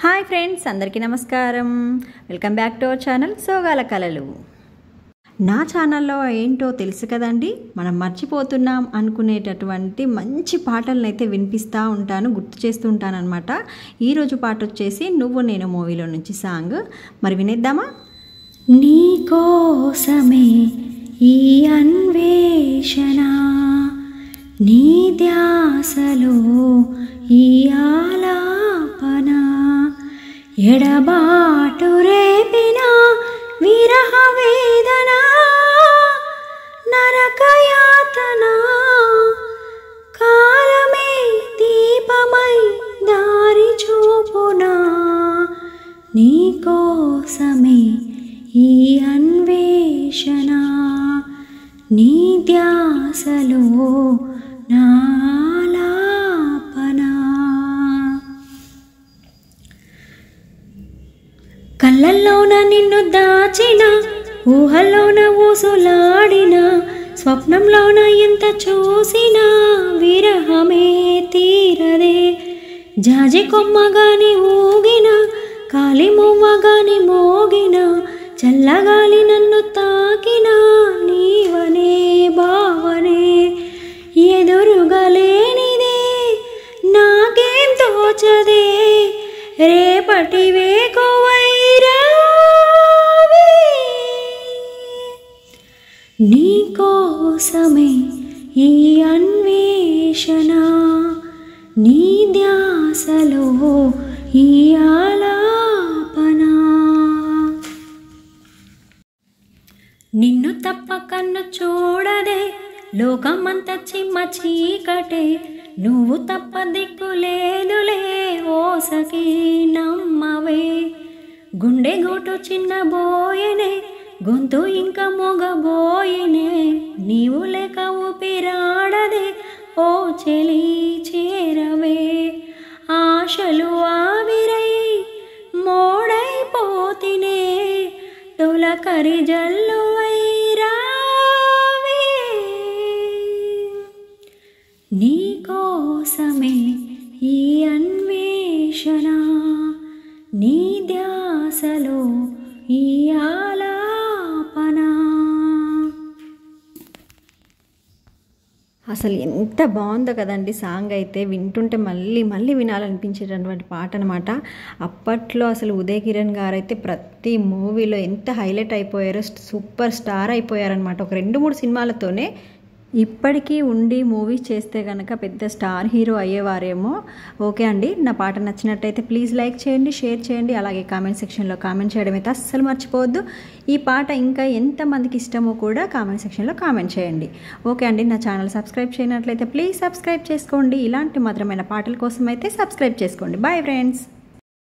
Hi friends, అందరికీ నమస్కారం. Welcome back to our channel Sogala Kalalu. నా ఛానల్లో ఏంటో తెలుసు కదండి, మనం మర్చిపోతున్నాం అనుకునేటటువంటి మంచి పాటలను అయితే వినిపిస్తూ ఉంటాను, గుర్తు చేస్తూ ఉంటాను అనమాట. ఈరోజు పాట వచ్చేసి నువ్వు నేను మూవీలో నుంచి సాంగ్. మరి వినేద్దామా? నీ కోసమే ఈ అన్వేషణ, నీ ధ్యాసలో ఈ ఆలాపన, ఎడబాటు రేపిన విరహ వేదన, నరకయాతన, కాలమే దీపమై దారి చూపునా, నీ కోసమే ఈ అన్వేషణ, నీ ధ్యాసలో నాలాపన. కళ్ళల్లోన నిన్ను దాచిన, ఊహల్లోన ఊసులాడిన, స్వప్నంలోన ఎంత చూసినా విరహమే తీరదే. జాజి కొమ్మగాని ఊగిన, కాలి మువ్వగాని మోగిన, చల్లగాలి నన్ను తాకిన, నీవనే భావనే ఎదురుగా లేనిదే నాకేం తోచదే. రేపటి వేకువైరావే, నీ కోసమే ఈ అన్వేషణ, నీ ధ్యాసలో ఈ ఆలాపన. నిన్ను తప్ప కన్ను చూడదే, లోకమంత చిమ్మ చీకటే, నువ్వు తప్ప దిక్కు లేదులే, ఓసకి నమ్మవే. గుండె గోటు చిన్నబోయనే, గొంతు ఇంకా మొగబోయనే, నీవు లేక ఊపిరాడదే, ఓ చెలి చేరవే. ఆశలు ఆవిరై మోడైపోతినే, తొలకరి జల్లు వైరావే, నీ కోసమే ఈ అన్వేషణ, నీ ధ్యాసలో ఈ ఆలాపన. అసలు ఎంత బాగుందో కదండి సాంగ్ అయితే. వింటుంటే మళ్ళీ మళ్ళీ వినాలనిపించేటటువంటి పాట అనమాట. అప్పట్లో అసలు ఉదయ్ కిరణ్ గారు అయితే ప్రతి మూవీలో ఎంత హైలైట్ అయిపోయారో, సూపర్ స్టార్ అయిపోయారనమాట. ఒక 2-3 సినిమాలతోనే ఇప్పటికీ ఉండి మూవీస్ చేస్తే కనుక పెద్ద స్టార్ హీరో అయ్యేవారేమో. ఓకే అండి, నా పాట నచ్చినట్టయితే ప్లీజ్ లైక్ చేయండి, షేర్ చేయండి, అలాగే కామెంట్ సెక్షన్లో కామెంట్ చేయడం అయితే అస్సలు మర్చిపోవద్దు. ఈ పాట ఇంకా ఎంతమందికి ఇష్టమో కూడా కామెంట్ సెక్షన్లో కామెంట్ చేయండి. ఓకే అండి, నా ఛానల్ సబ్స్క్రైబ్ చేయనట్లయితే ప్లీజ్ సబ్స్క్రైబ్ చేసుకోండి. ఇలాంటి మధురమైన పాటల కోసం అయితే సబ్స్క్రైబ్ చేసుకోండి. Bye friends.